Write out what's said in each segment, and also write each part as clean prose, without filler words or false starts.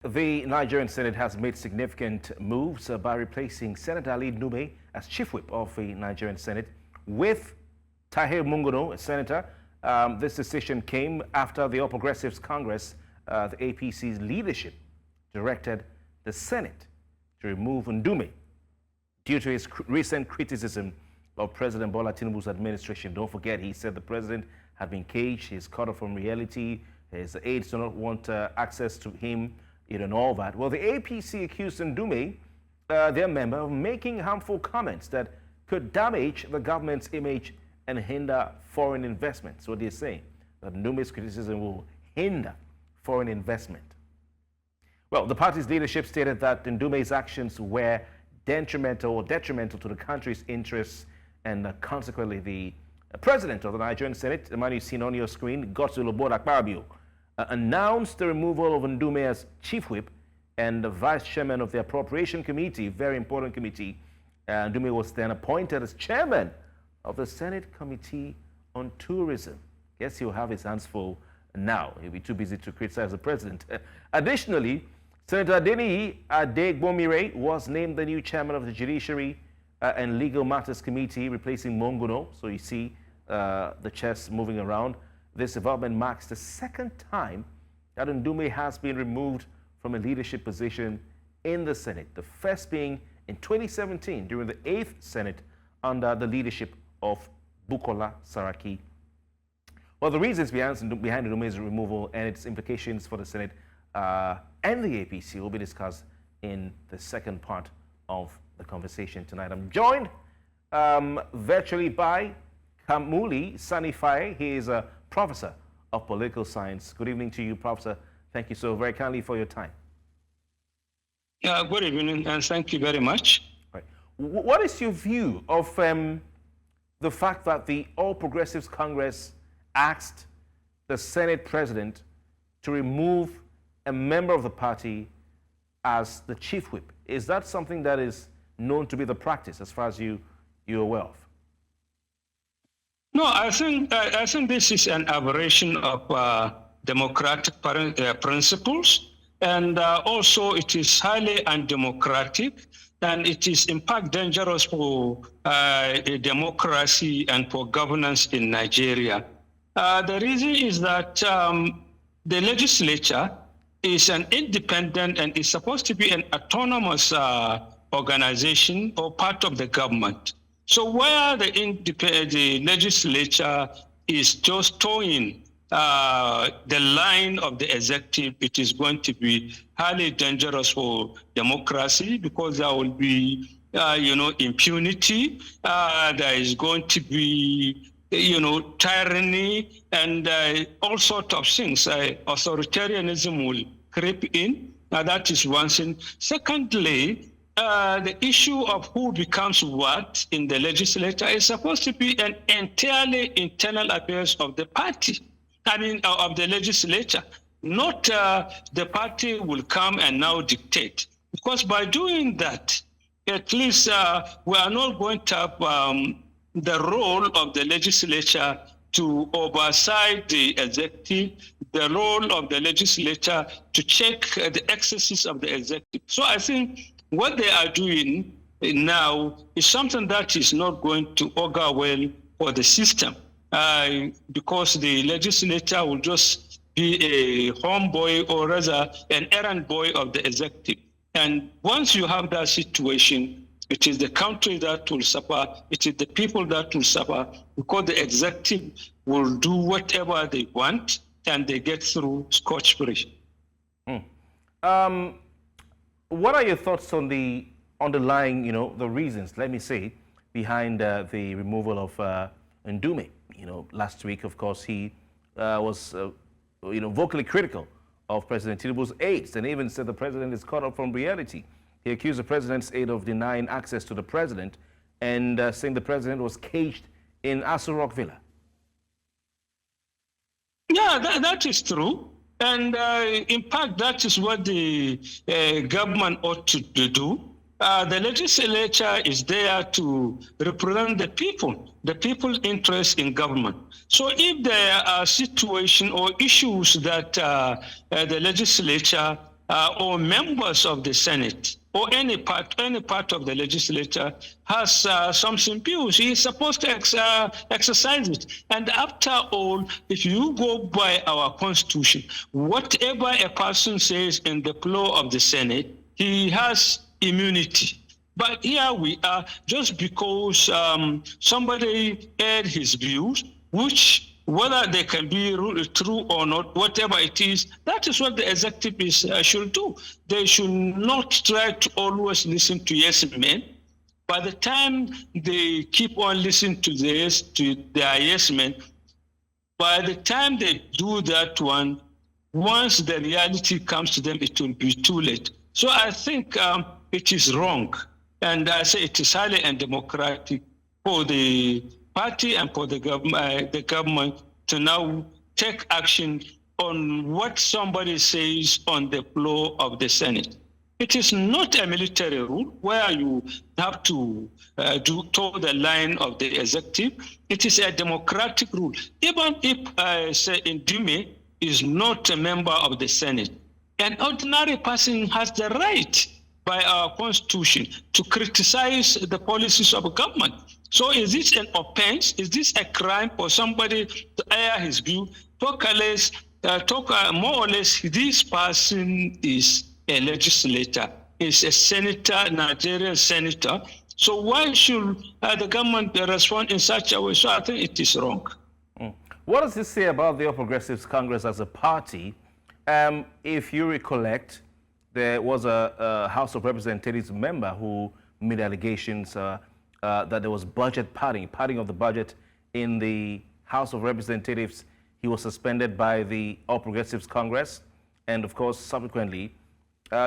The Nigerian Senate has made significant moves by replacing Senator Ali Ndume as chief whip of the Nigerian Senate with Tahir Monguno, a senator. This decision came after the All Progressives Congress, the APC's leadership, directed the Senate to remove Ndume due to his recent criticism of President Bola Tinubu's administration. Don't forget, he said the president had been caged, he's cut off from reality, his aides do not want access to him, and all that. Well, the APC accused Ndume, their member, of making harmful comments that could damage the government's image and hinder foreign investment. So they're saying that Ndume's criticism will hinder foreign investment. Well, the party's leadership stated that Ndume's actions were detrimental to the country's interests, and consequently, the president of the Nigerian Senate, the man you've seen on your screen, Godswill Akpabio, announced the removal of Ndume as chief whip and the vice chairman of the appropriation committee, very important committee. Ndume was then appointed as chairman of the Senate Committee on Tourism. Guess he'll have his hands full now. He'll be too busy to criticize the president. Additionally, Senator Adegbomire was named the new chairman of the Judiciary and Legal Matters Committee, replacing Monguno. So you see the chess moving around. This development marks the second time that Ndume has been removed from a leadership position in the Senate, the first being in 2017 during the 8th Senate under the leadership of Bukola Saraki. Well, the reasons behind Ndume's removal and its implications for the Senate and the APC will be discussed in the second part of the conversation tonight. I'm joined virtually by Kamuli Sani-Fae. He is a professor of political science. Good evening to you, Professor. Thank you so very kindly for your time. Good evening, and thank you very much. Right. What is your view of the fact that the All Progressives Congress asked the Senate president to remove a member of the party as the chief whip? Is that something that is known to be the practice as far as you're aware of? No, I think this is an aberration of democratic principles, and also it is highly undemocratic, and it is in fact dangerous for democracy and for governance in Nigeria. The reason is that the legislature is an independent and is supposed to be an autonomous organization or part of the government. So where the legislature is just towing the line of the executive, it is going to be highly dangerous for democracy, because there will be, impunity. There is going to be, tyranny and all sorts of things. Authoritarianism will creep in. Now, that is one thing. Secondly, the issue of who becomes what in the legislature is supposed to be an entirely internal affairs of the party, of the legislature. Not the party will come and now dictate. Because by doing that, at least we are not going to have the role of the legislature to oversight the executive, the role of the legislature to check the excesses of the executive. So I think what they are doing now is something that is not going to augur well for the system, because the legislature will just be a homeboy, or rather an errand boy of the executive. And once you have that situation, it is the country that will suffer, it is the people that will suffer, because the executive will do whatever they want and they get through scotch-free. What are your thoughts on the underlying, the reasons, let me say, behind the removal of Ndume? Last week, of course, he was, vocally critical of President Tinubu's aides, and even said the president is caught up from reality. He accused the president's aide of denying access to the president and saying the president was caged in Aso Rock Villa. Yeah, that is true. And in fact, that is what the government ought to do. The legislature is there to represent the people's interest in government. So if there are situations or issues that the legislature or members of the Senate or any part of the legislature has something views, he is supposed to exercise it. And after all, if you go by our Constitution, whatever a person says in the floor of the Senate, he has immunity. But here we are, just because somebody aired his views, which whether they can be true or not, whatever it is, that is what the executives should do. They should not try to always listen to yes men. By the time they keep on listening to their yes men, by the time they do that one, once the reality comes to them, it will be too late. So I think it is wrong. And I say it is highly undemocratic for the party and for the government to now take action on what somebody says on the floor of the Senate. It is not a military rule where you have to toe the line of the executive. It is a democratic rule. Even if, say, Ndume is not a member of the Senate, an ordinary person has the right by our Constitution to criticize the policies of government. So is this an offense? Is this a crime for somebody to air his view? More or less, this person is a legislator, is a senator, Nigerian senator. So why should the government respond in such a way? So I think it is wrong. What does this say about the All Progressives Congress as a party? If you recollect, there was a House of Representatives member who made allegations that there was budget padding of the budget in the House of Representatives. He was suspended by the All Progressives Congress, and of course, subsequently,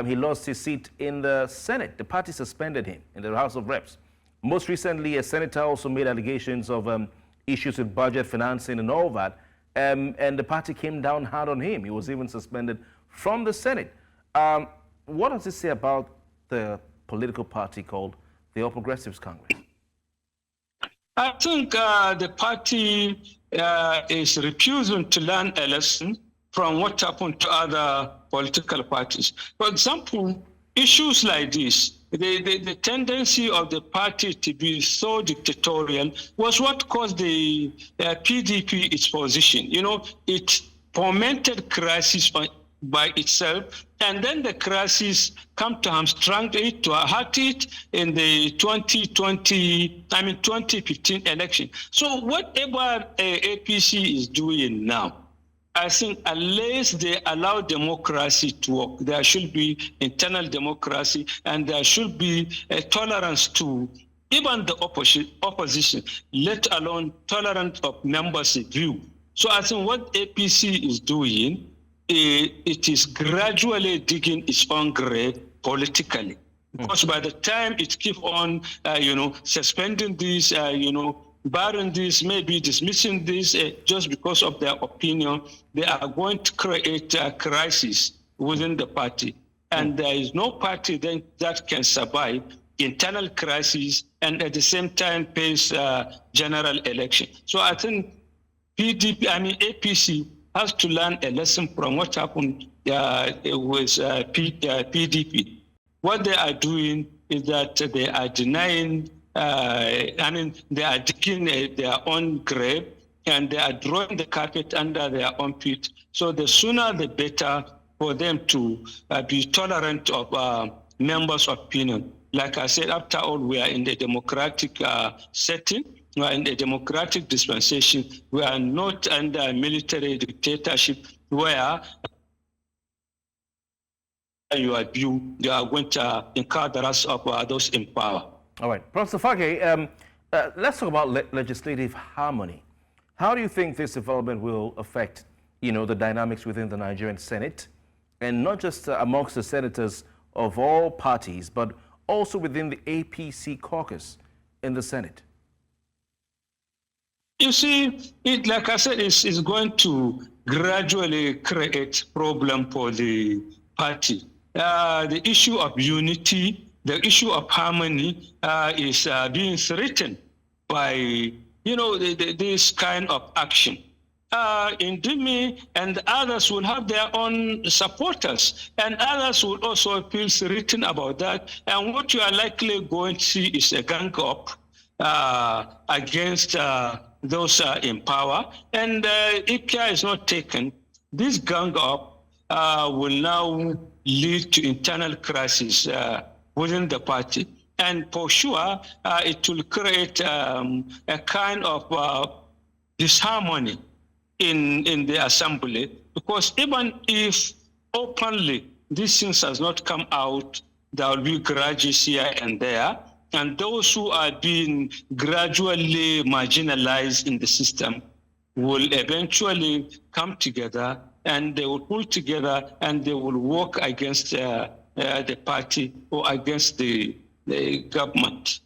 he lost his seat in the Senate. The party suspended him in the House of Reps. Most recently, a senator also made allegations of issues with budget financing and all that, and the party came down hard on him. He was even suspended from the Senate. What does this say about the political party called the All Progressives Congress? I think the party is refusing to learn a lesson from what happened to other political parties. For example, issues like this, the tendency of the party to be so dictatorial was what caused the PDP its position. You know, it fomented crisis by itself, and then the crisis come to hamstring it, to hurt it in the 2015 election. So whatever APC is doing now, I think unless they allow democracy to work, there should be internal democracy, and there should be a tolerance to even the opposition, let alone tolerance of members' view. So I think what APC is doing, it is gradually digging its own grave politically. Because by the time it keeps on, suspending this, barring this, maybe dismissing this just because of their opinion, they are going to create a crisis within the party. And there is no party then that can survive internal crisis and at the same time face general election. So I think APC has to learn a lesson from what happened with PDP. What they are doing is that they are denying, they are digging their own grave, and they are drawing the carpet under their own feet. So the sooner the better for them to be tolerant of members' opinion. Like I said, after all, we are in the democratic setting. We are in a democratic dispensation. We are not under military dictatorship where you are going to incur the wrath of those in power. All right. Professor Fage, let's talk about legislative harmony. How do you think this development will affect, the dynamics within the Nigerian Senate, and not just amongst the senators of all parties, but also within the APC caucus in the Senate? You see, like I said, it's going to gradually create problem for the party. The issue of unity, the issue of harmony is being threatened by, this kind of action. Ndume and others will have their own supporters, and others will also feel written about that. And what you are likely going to see is a gang up against those in power. And if care is not taken, this gang up will now lead to internal crisis within the party. And for sure, it will create a kind of disharmony in the assembly, because even if openly these things has not come out, there will be grudges here and there, and those who are being gradually marginalized in the system will eventually come together, and they will pull together, and they will work against the party or against the government.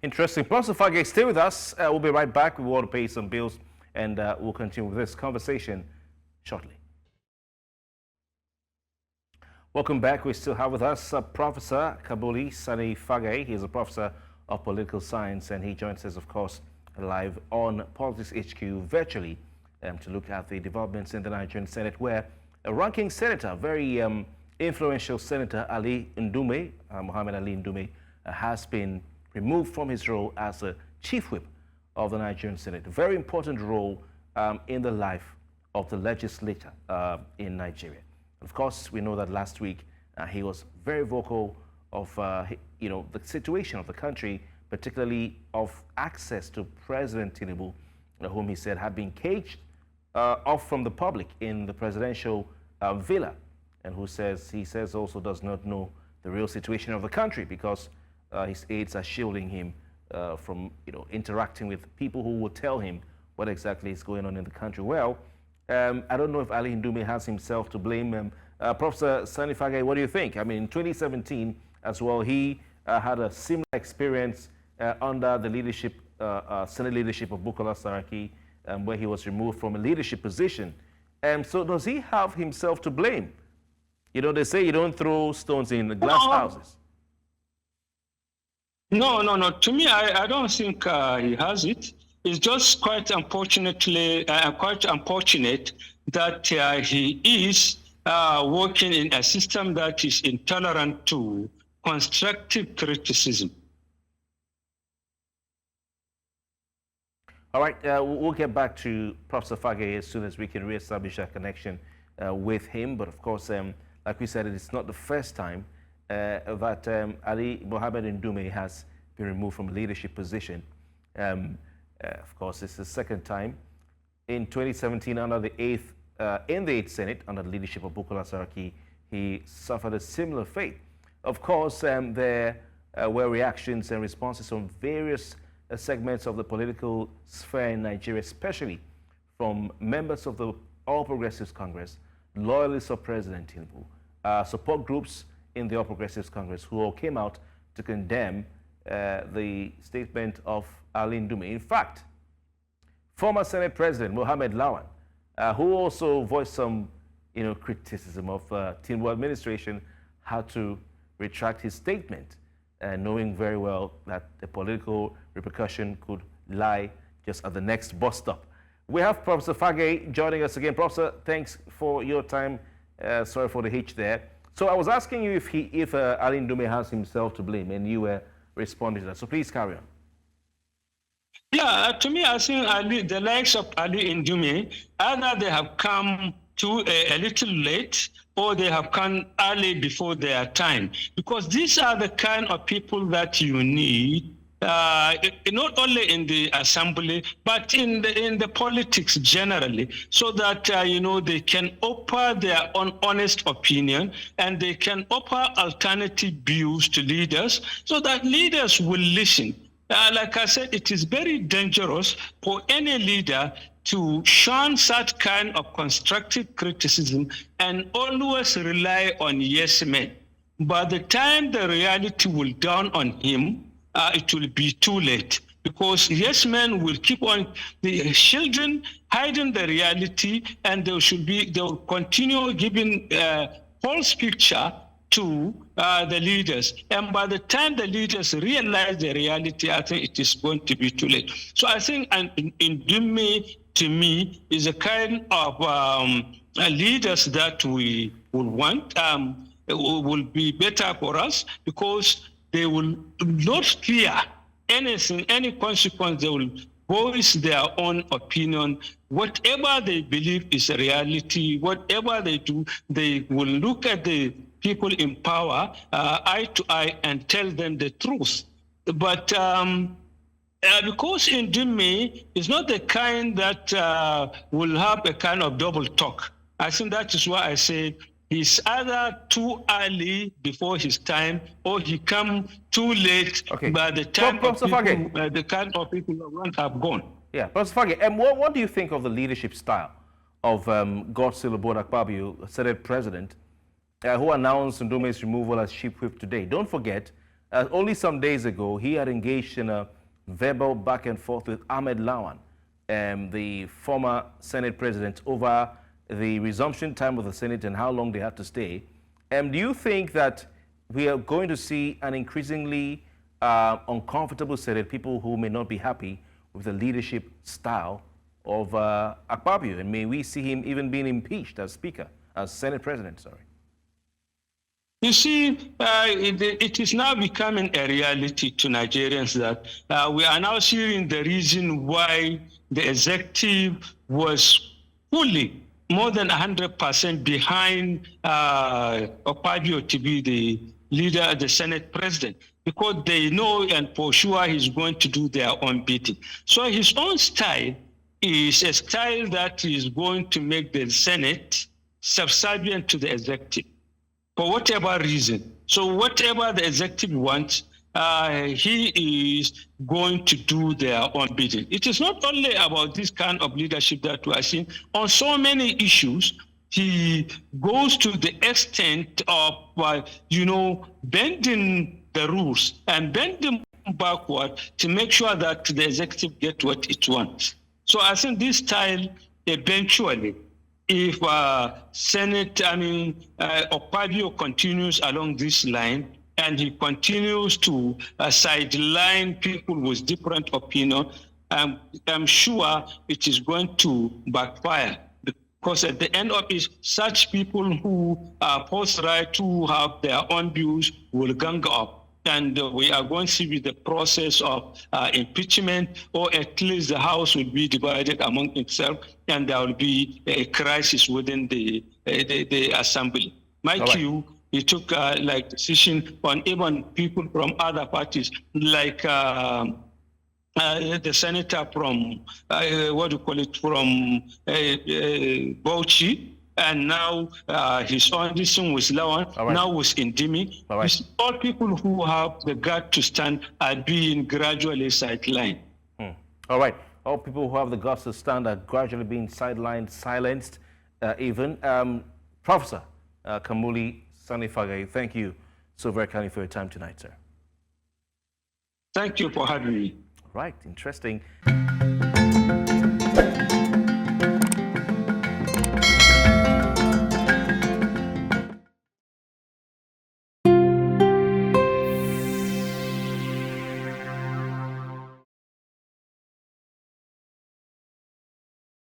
Interesting. Professor Fage, stay with us. We'll be right back. We want to pay some bills, and we'll continue with this conversation shortly. Welcome back. We still have with us Professor Kamuli Sani-Fae. He is a professor of political science, and he joins us, of course, live on Politics HQ virtually to look at the developments in the Nigerian Senate, where a ranking senator, very influential Senator Ali Ndume, Mohammed Ali Ndume, has been removed from his role as a chief whip of the Nigerian Senate. A very important role in the life of the legislature in Nigeria. Of course, we know that last week he was very vocal of the situation of the country, particularly of access to President Tinubu, whom he said had been caged off from the public in the presidential villa, and he says also does not know the real situation of the country because his aides are shielding him from interacting with people who will tell him what exactly is going on in the country. Well, I don't know if Ali Ndume has himself to blame. Professor Sani-Fae, what do you think? I mean, in 2017 as well, he had a similar experience under the leadership, Senate leadership of Bukola Saraki, where he was removed from a leadership position. So does he have himself to blame? They say you don't throw stones in glass houses. No. To me, I don't think he has it. It's just quite unfortunate that he is working in a system that is intolerant to constructive criticism. All right, we'll get back to Professor Fage as soon as we can reestablish a connection with him. But of course, like we said, it's not the first time that Ali Mohammed Ndume has been removed from a leadership position. Of course, it's the second time. In 2017, under the in the 8th Senate, under the leadership of Bukola Saraki, he suffered a similar fate. Of course, there were reactions and responses from various segments of the political sphere in Nigeria, especially from members of the All Progressives Congress, loyalists of President Tinubu, support groups in the All Progressives Congress, who all came out to condemn the statement of Ali Ndume. In fact, former Senate President Mohammed Lawan, who also voiced some criticism of Tinubu administration, had to retract his statement, knowing very well that the political repercussion could lie just at the next bus stop. We have Professor Fage joining us again. Professor, thanks for your time. Sorry for the hitch there. So I was asking you if Ali Ndume has himself to blame, and you were responding to that. So please carry on. Yeah, to me, I think the likes of Ali Ndume, either they have come a little late, or they have come early before their time, because these are the kind of people that you need, not only in the assembly, but in the politics generally, so that they can offer their own honest opinion, and they can offer alternative views to leaders, so that leaders will listen. Like I said, it is very dangerous for any leader to shun such kind of constructive criticism and always rely on yes men. By the time the reality will dawn on him, it will be too late, because yes men will keep on the children hiding the reality, and they will continue giving false picture to the leaders. And by the time the leaders realize the reality, I think it is going to be too late. So I think Ndume to me, is a kind of leaders that we will want, will be better for us, because they will not fear anything, any consequence. They will voice their own opinion. Whatever they believe is a reality, whatever they do, they will look at the people in power eye to eye and tell them the truth. But because Ndume is not the kind that will have a kind of double talk, I think that is why I say he's either too early before his time, or he come too late by the time the kind of people who want have gone. Yeah, Professor Fage, and what do you think of the leadership style of Godswill Akpabio, Senate President, who announced Ndume's removal as chief whip today? Don't forget, only some days ago, he had engaged in a verbal back and forth with Ahmed Lawan, the former Senate President, over the resumption time of the Senate and how long they had to stay. Do you think that we are going to see an increasingly uncomfortable Senate, people who may not be happy with the leadership style of Akpabio? And may we see him even being impeached as Speaker, as Senate President, sorry? You see, it is now becoming a reality to Nigerians that we are now seeing the reason why the executive was fully, more than 100% behind Akpabio to be the leader, the Senate President, because they know and for sure he's going to do their own bidding. So his own style is a style that is going to make the Senate subservient to the executive, for whatever reason. So whatever the executive wants, he is going to do their own bidding. It is not only about this kind of leadership that we are seeing. On so many issues, he goes to the extent of, bending the rules and bending backward to make sure that the executive get what it wants. So I think this style eventually, if Akpabio continues along this line and he continues to sideline people with different opinion, I'm sure it is going to backfire, because at the end of it, such people who are post-right, who have their own views, will gang up. And we are going to see the process of impeachment, or at least the House will be divided among itself, and there will be a crisis within the Assembly. He took decision on even people from other parties, like the senator from from Bauchi. And now his own decision with Lawan, now with Ndume. All people who have the gut to stand are being gradually sidelined. All right. All people who have the guts to stand are gradually being sidelined, silenced, even. Professor Kamuli Sani-Fae, thank you so very kindly for your time tonight, sir. Thank you for having me. Right, interesting.